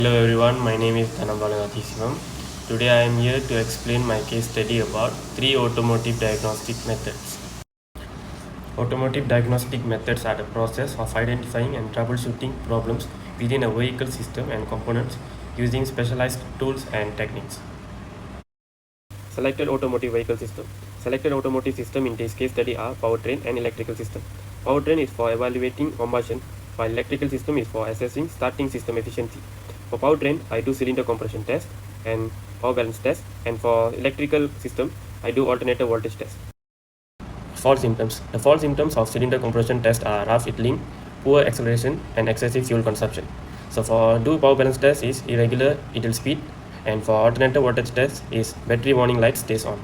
Hello everyone, my name is Dhanambalanathishivam. Today I am here to explain my case study about three automotive diagnostic methods. Automotive diagnostic methods are the process of identifying and troubleshooting problems within a vehicle system and components using specialized tools and techniques. Selected automotive vehicle system. Selected automotive system in this case study are powertrain and electrical system. Powertrain is for evaluating combustion, while electrical system is for assessing starting system efficiency. For powertrain, I do cylinder compression test and power balance test, and for electrical system, I do alternator voltage test. Fault symptoms. The fault symptoms of cylinder compression test are rough idling, poor acceleration, and excessive fuel consumption. So for do power balance test is irregular idle speed, and for alternator voltage test is battery warning light stays on.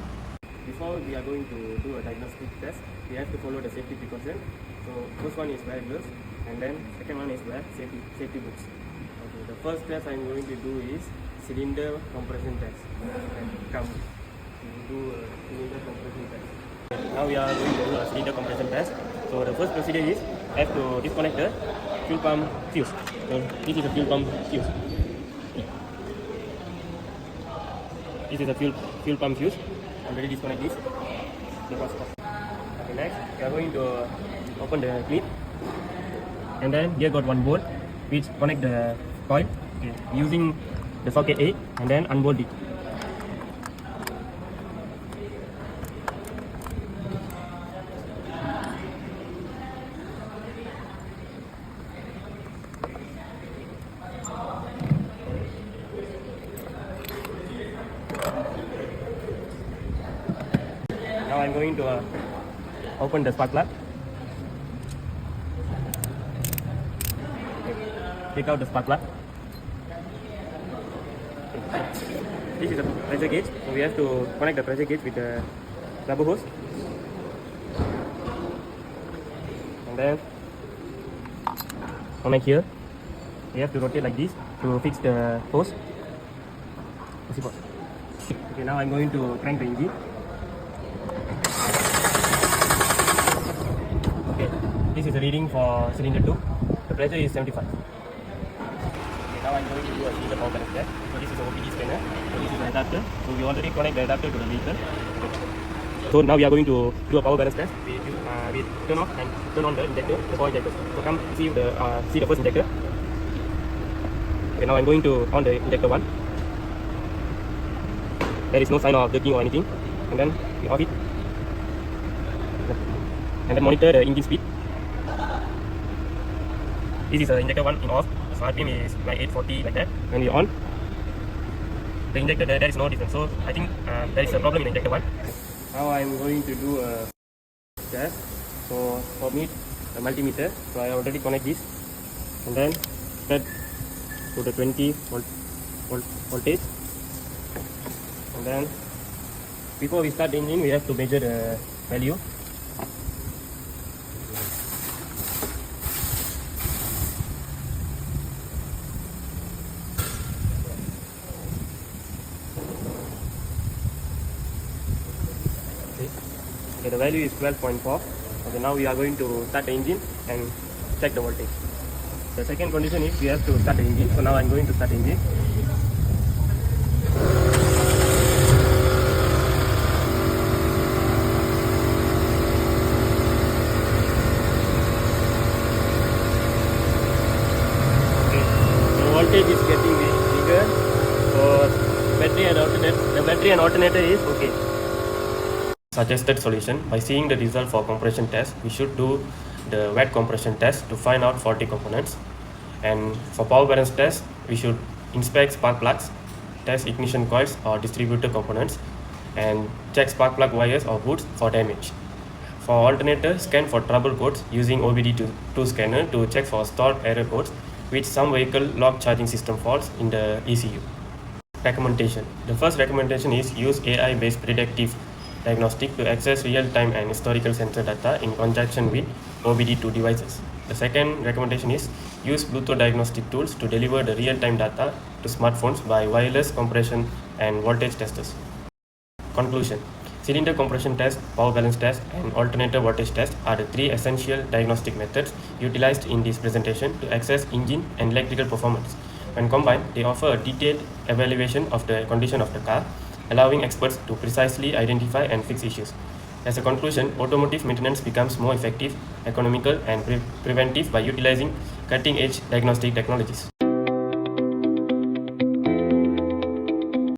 Before we are going to do a diagnostic test, we have to follow the safety precaution. So first one is wear gloves, and then second one is wear safety boots. Okay, the first test I am going to do is cylinder compression test. And come to do a cylinder compression test. Now we are going to do a cylinder compression test. So the first procedure is have to disconnect the fuel pump fuse. So this is a fuel pump fuse. This is a fuel pump fuse. Already disconnect this. Okay, next we are going to open the clip, and then here got one bolt which connect the coil, okay, using the socket A, and then unbolt it. Now I'm going to open the spark plug. Take out the spark plug. This is a pressure gauge, so we have to connect the pressure gauge with the rubber hose, and then connect here. We have to rotate like this to fix the hose. Okay, now I'm going to crank the engine. Okay, this is the reading for cylinder 2. The pressure is 75. Now I'm going to do a cylinder power balance test. So this is a OPD scanner. So this is an adapter. So we already connect the adapter to the vehicle. So now we are going to do a power balance test. We turn off and turn on the injector, the power injector. So come see the first injector. Okay, now I'm going to on the injector 1. There is no sign of jerking or anything. And then we off it. And then monitor the engine speed. This is injector 1 in off. So RPM is like 840 like that. When we on the injector, there is no difference. So I think there is a problem in injector 1. Now I am going to do a test. So for me, the multimeter. So I already connect this, and then set to the 20 voltage. And then before we start the engine, we have to measure the value. Okay, the value is 12.4. Okay, now we are going to start the engine and check the voltage. The second condition is we have to start the engine. So now I'm going to start the engine. Okay, the voltage is getting bigger. So the battery and alternator is okay. Suggested solution: by seeing the result for compression test, we should do the wet compression test to find out faulty components, and for power balance test, we should inspect spark plugs, test ignition coils or distributor components, and check spark plug wires or hoods for damage. For alternator, scan for trouble codes using OBD2 scanner to check for stored error codes with some vehicle lock charging system faults in the ECU. Recommendation: the first recommendation is use AI-based predictive diagnostic to access real-time and historical sensor data in conjunction with OBD2 devices. The second recommendation is use Bluetooth diagnostic tools to deliver the real-time data to smartphones by wireless compression and voltage testers. Conclusion: cylinder compression test, power balance test, and alternator voltage test are the three essential diagnostic methods utilized in this presentation to assess engine and electrical performance. When combined, they offer a detailed evaluation of the condition of the car, allowing experts to precisely identify and fix issues. As a conclusion, automotive maintenance becomes more effective, economical, and preventive by utilizing cutting-edge diagnostic technologies.